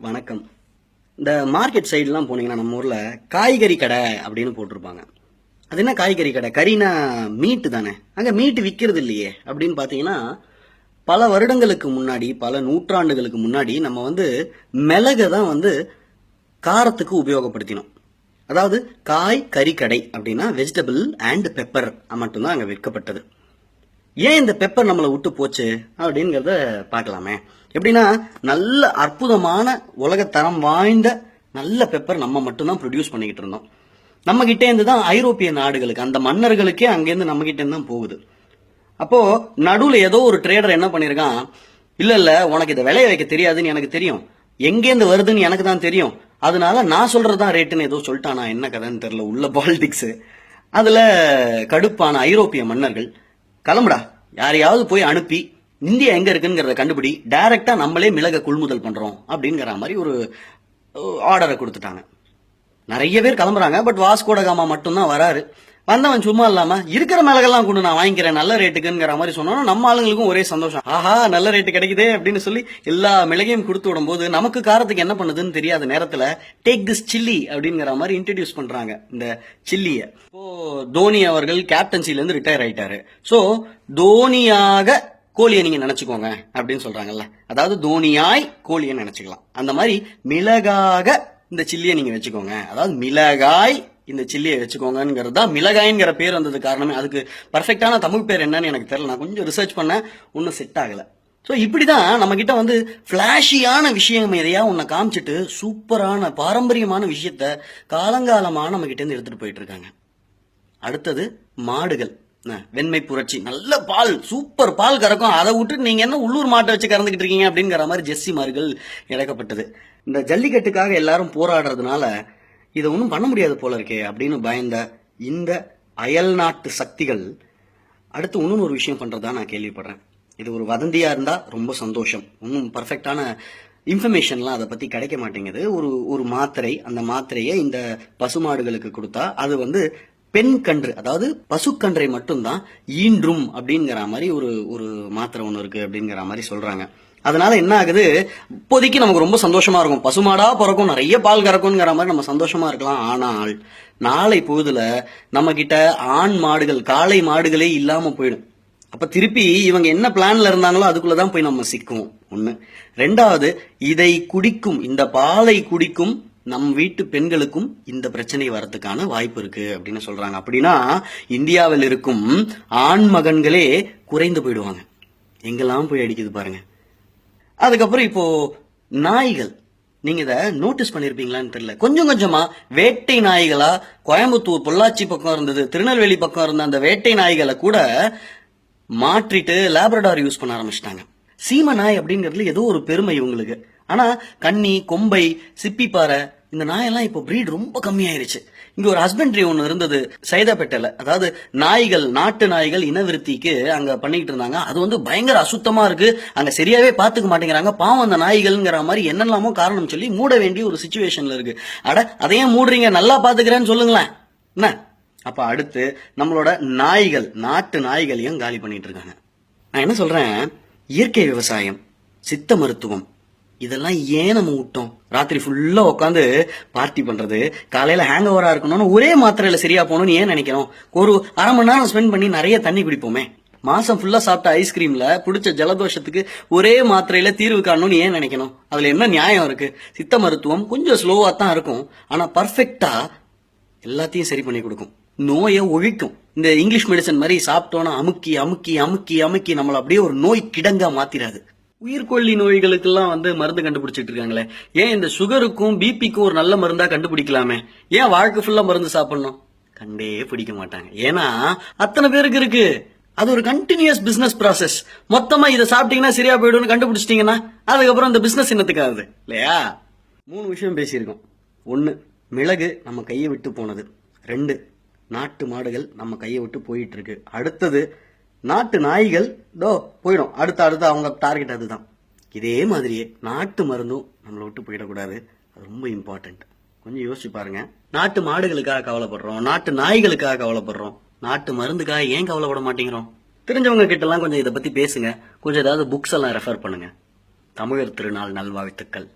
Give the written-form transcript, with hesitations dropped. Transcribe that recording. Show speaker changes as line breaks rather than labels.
வணக்கம். இந்த மார்க்கெட் சைடுலாம் போனீங்கன்னா நம்ம ஊர்ல காய்கறி கடை அப்படின்னு போட்டிருப்பாங்க. அது என்ன காய்கறி கடை? கறினா மீட்டு தானே. அங்க மீட்டு விற்கிறது இல்லையே அப்படின்னு பாத்தீங்கன்னா, பல வருடங்களுக்கு முன்னாடி, பல நூற்றாண்டுகளுக்கு முன்னாடி நம்ம மிளகை தான் காரத்துக்கு உபயோகப்படுத்தினோம். அதாவது கறி கடை அப்படின்னா வெஜிடபிள் அண்ட் பெப்பர் மட்டும்தான் அங்க விற்கப்பட்டது. ஏன் இந்த பெப்பர் நம்மளை விட்டு போச்சு அப்படிங்கறத பார்க்கலாமே. எப்படின்னா, நல்ல அற்புதமான உலகத்தரம் வாய்ந்த நல்ல பெப்பர் நம்ம மட்டும்தான் ப்ரொடியூஸ் பண்ணிக்கிட்டு இருந்தோம். நம்ம கிட்டே இருந்து தான் ஐரோப்பிய நாடுகளுக்கு, அந்த மன்னர்களுக்கே அங்கேருந்து நம்ம கிட்டே இருந்து தான் போகுது. அப்போ நடுவுல ஏதோ ஒரு ட்ரேடர் என்ன பண்ணிருக்கான், இல்ல உனக்கு இதை விளைய வைக்க தெரியாதுன்னு எனக்கு தெரியும், எங்கேருந்து வருதுன்னு எனக்கு தான் தெரியும், அதனால நான் சொல்றதுதான் ரேட்டுன்னு ஏதோ சொல்லிட்டானா. என்ன கதைன்னு தெரியல, உள்ள பாலிடிக்ஸ். அதுல கடுப்பான ஐரோப்பிய மன்னர்கள், கிளம்புடா, யாரையாவது போய் அனுப்பி இந்தியா எங்க இருக்குங்கிறத கண்டுபிடி, டைரக்டா நம்மளே மிளக கொள்முதல் பண்றோம் அப்படிங்கிற மாதிரி ஒரு ஆர்டரை கொடுத்துட்டாங்க. நிறைய பேர் கிளம்புறாங்க. பட் வாஸ்கோட காமா மட்டும்தான் வராரு. வந்தவன் சும்மா இல்லாம இருக்கிற மிளகெல்லாம் கொண்டு நான் வாங்கிக்கிறேன் நல்ல ரேட்டுக்குங்கிற மாதிரி சொன்னோம். நம்ம ஆளுங்களுக்கும் ஒரே சந்தோஷம், ஆஹா நல்ல ரேட்டு கிடைக்குதே அப்படின்னு சொல்லி எல்லா மிளகையும் கொடுத்து விடும் போது நமக்கு காரத்துக்கு என்ன பண்ணுதுன்னு தெரியாத நேரத்துல டேக் திஸ் சில்லி அப்படிங்கிற மாதிரி இன்ட்ரடியூஸ் பண்றாங்க இந்த சில்லிய. இப்போ தோனி அவர்கள் கேப்டன்சில இருந்து ரிட்டையர் ஆயிட்டாரு. சோ தோனியாக கோழியை நீங்க நினைச்சுக்கோங்க அப்படின்னு சொல்றாங்கல்ல, அதாவது தோனியாய் கோழியை நினைச்சுக்கலாம். அந்த மாதிரி மிளகாக இந்த சில்லியை நீங்க வச்சுக்கோங்க, அதாவது மிளகாய் இந்த சில்லியை வச்சுக்கோங்கிறது தான் மிளகாய்ங்கிற பேர் வந்தது காரணமே. அதுக்கு பர்ஃபெக்டான தமிழ் பேர் என்னன்னு எனக்கு தெரியல, நான் கொஞ்சம் ரிசர்ச் பண்ண ஒன்றும் செட் ஆகல. ஸோ இப்படிதான் நம்ம கிட்ட பிளாஷியான விஷயம் எதையா உன்னை காமிச்சிட்டு சூப்பரான பாரம்பரியமான விஷயத்த காலங்காலமான நம்ம கிட்ட இருந்து எடுத்துட்டு போயிட்டு இருக்காங்க. அடுத்தது மாடுகள், வெண்மை புரட்சி, நல்ல பால், சூப்பர் பால் கறக்கும், அதை விட்டு நீங்க என்ன உள்ளூர் மாட்டை வச்சு கறந்துகிட்டு இருக்கீங்க அப்படிங்கிற மாதிரி ஜெர்சி மார்கள் இறக்கப்பட்டது. இந்த ஜல்லிக்கட்டுக்காக எல்லாரும் போராடுறதுனால இதை ஒன்றும் பண்ண முடியாது போல இருக்கே அப்படின்னு பயந்த இந்த அயல் நாட்டு சக்திகள் அடுத்து இன்னொன்று ஒரு விஷயம் பண்றதா நான் கேள்விப்படுறேன். இது ஒரு வதந்தியா இருந்தா ரொம்ப சந்தோஷம். இன்னும் பர்ஃபெக்டான இன்ஃபர்மேஷன்லாம் அதை பத்தி கிடைக்க மாட்டேங்குது. ஒரு மாத்திரை, அந்த மாத்திரையை இந்த பசுமாடுகளுக்கு கொடுத்தா அது பெண் கன்று, அதாவது பசுக்கன்றை மட்டும்தான் ஈன்றும் அப்படிங்கிற மாதிரி ஒரு மாத்திரை ஒன்று இருக்கு அப்படிங்கிற மாதிரி சொல்றாங்க. அதனால என்ன ஆகுது, இப்போதைக்கு நமக்கு ரொம்ப சந்தோஷமா இருக்கும், பசுமாடா பிறக்கும், நிறைய பால் கறக்கும்ங்கிற மாதிரி நம்ம சந்தோஷமா இருக்கலாம். ஆனால் நாளை பொழுதுல நம்ம கிட்ட ஆண் மாடுகள், காளை மாடுகளே இல்லாம போயிடும். அப்ப திருப்பி இவங்க என்ன பிளான்ல இருந்தாங்களோ அதுக்குள்ளதான் போய் நம்ம சிக்குவோம். ஒண்ணு. ரெண்டாவது, இதை குடிக்கும், இந்த பாலை குடிக்கும் நம் வீட்டு பெண்களுக்கும் இந்த பிரச்சனை வரதுக்கான வாய்ப்பு இருக்கு அப்படின்னு சொல்றாங்க. அப்படின்னா இந்தியாவில் இருக்கும் ஆண் மகன்களே குறைந்து போயிடுவாங்க. எங்கெல்லாம் போய் அடிக்குது பாருங்க. அதுக்கப்புறம் இப்போ நாய்கள், நீங்க இத நோட்டீஸ் பண்ணிருப்பீங்களான்னு தெரியல, கொஞ்சம் கொஞ்சமா வேட்டை நாய்களா கோயம்புத்தூர் பொள்ளாச்சி பக்கம் இருந்தது, திருநெல்வேலி பக்கம் இருந்த அந்த வேட்டை நாய்களை கூட மாற்றிட்டு லேப்ரடார் யூஸ் பண்ண ஆரம்பிச்சிட்டாங்க. சீம நாய் அப்படிங்கிறதுல ஏதோ ஒரு பெருமை இவங்களுக்கு. ஆனா கன்னி, கொம்பை, சிப்பிப்பாறை, இந்த நாயெல்லாம் இப்போ பிரீட் ரொம்ப கம்மியாயிருச்சு. இங்க ஒரு ஹஸ்பண்ட்ரி ஒன்று இருந்தது சைதாப்பேட்டையில, அதாவது நாய்கள், நாட்டு நாய்கள் இனவிருத்திக்கு அங்க பண்ணிட்டு இருந்தாங்க. அது பயங்கர அசுத்தமா இருக்கு, அங்க சரியாவே பாத்துக்க மாட்டேங்கிறாங்க, பாவம் அந்த நாய்கள்ங்கிற மாதிரி என்னெல்லாமோ காரணம் சொல்லி மூட வேண்டிய ஒரு சிச்சுவேஷன்ல இருக்கு. அட அதையே மூடுறீங்க, நல்லா பாத்துக்கிறேன்னு சொல்லுங்களேன் என்ன. அப்ப அடுத்து நம்மளோட நாய்கள், நாட்டு நாய்களையும் காலி பண்ணிட்டு இருக்காங்க. நான் என்ன சொல்றேன், இயற்கை விவசாயம், சித்த மருத்துவம், இதெல்லாம் ஏன் நம்ம விட்டோம்? ராத்திரி ஃபுல்லா உட்காந்து பார்ட்டி பண்றது, காலையில ஹேங் ஓவரா இருக்கணும்னு ஒரே மாத்திரையில சரியா போகணும்னு ஏன் நினைக்கிறோம்? ஒரு அரை மணி நேரம் ஸ்பெண்ட் பண்ணி நிறைய தண்ணி குடிப்போமே. மாசம் ஃபுல்லா சாப்பிட்ட ஐஸ்கிரீம்ல பிடிச்ச ஜலதோஷத்துக்கு ஒரே மாத்திரையில தீர்வு காணணும்னு ஏன் நினைக்கணும்? அதுல என்ன நியாயம் இருக்கு? சித்த மருத்துவம் கொஞ்சம் ஸ்லோவா தான் இருக்கும், ஆனா பர்ஃபெக்டா எல்லாத்தையும் சரி பண்ணி கொடுக்கும், நோயை ஒழிக்கும். இந்த இங்கிலீஷ் மெடிசன் மாதிரி சாப்பிட்டோன்னா அமுக்கி அமுக்கி அமுக்கி அமுக்கி நம்மள அப்படியே ஒரு நோய் கிடங்கா மாத்திராது. உயிர்கொல்லி நோய்களுக்கெல்லாம் மருந்து கண்டுபிடிச்சிட்டு இருக்காங்களே, ஏன் இந்த சுகருக்கும் பிபிக்கும் ஒரு நல்ல மருந்தா கண்டுபிடிக்கலாமே? ஏன் வாழ்க்கை ஃபுல்லா மருந்து சாப்பிடணும்? கண்டே பிடிக்க மாட்டாங்க. ஏன்னா அத்தனை பேருக்கு இருக்கு. அது ஒரு கண்டினியூஸ் பிசினஸ் ப்ராசஸ். மொத்தமா இதை சாப்பிட்டீங்கன்னா சரியா போயிடும்னு கண்டுபிடிச்சிட்டீங்கன்னா அதுக்கப்புறம் இந்த பிசினஸ் என்னத்துக்காகுது இல்லையா? 3 விஷயம் பேசியிருக்கோம். 1, மிளகு நம்ம கையை விட்டு போனது. 2, நாட்டு மாடுகள் நம்ம கையை விட்டு போயிட்டு இருக்கு. அடுத்தது நாட்டு நாய்கள் போயிடும். அடுத்து அவங்க டார்கெட் அதுதான். இதே மாதிரியே நாட்டு மருந்தும் நம்மளை விட்டு போயிடக்கூடாது. அது ரொம்ப இம்பார்ட்டன்ட். கொஞ்சம் யோசிச்சு பாருங்க. நாட்டு மாடுகளுக்காக கவலைப்படுறோம், நாட்டு நாய்களுக்காக கவலைப்படுறோம், நாட்டு மருந்துக்காக ஏன் கவலைப்பட மாட்டேங்கிறோம்? தெரிஞ்சவங்க கிட்ட எல்லாம் கொஞ்சம் இதை பத்தி பேசுங்க. கொஞ்சம் ஏதாவது புக்ஸ் எல்லாம் ரெஃபர் பண்ணுங்க. தமிழர் திருநாள் நல்வாழ்த்துக்கள்.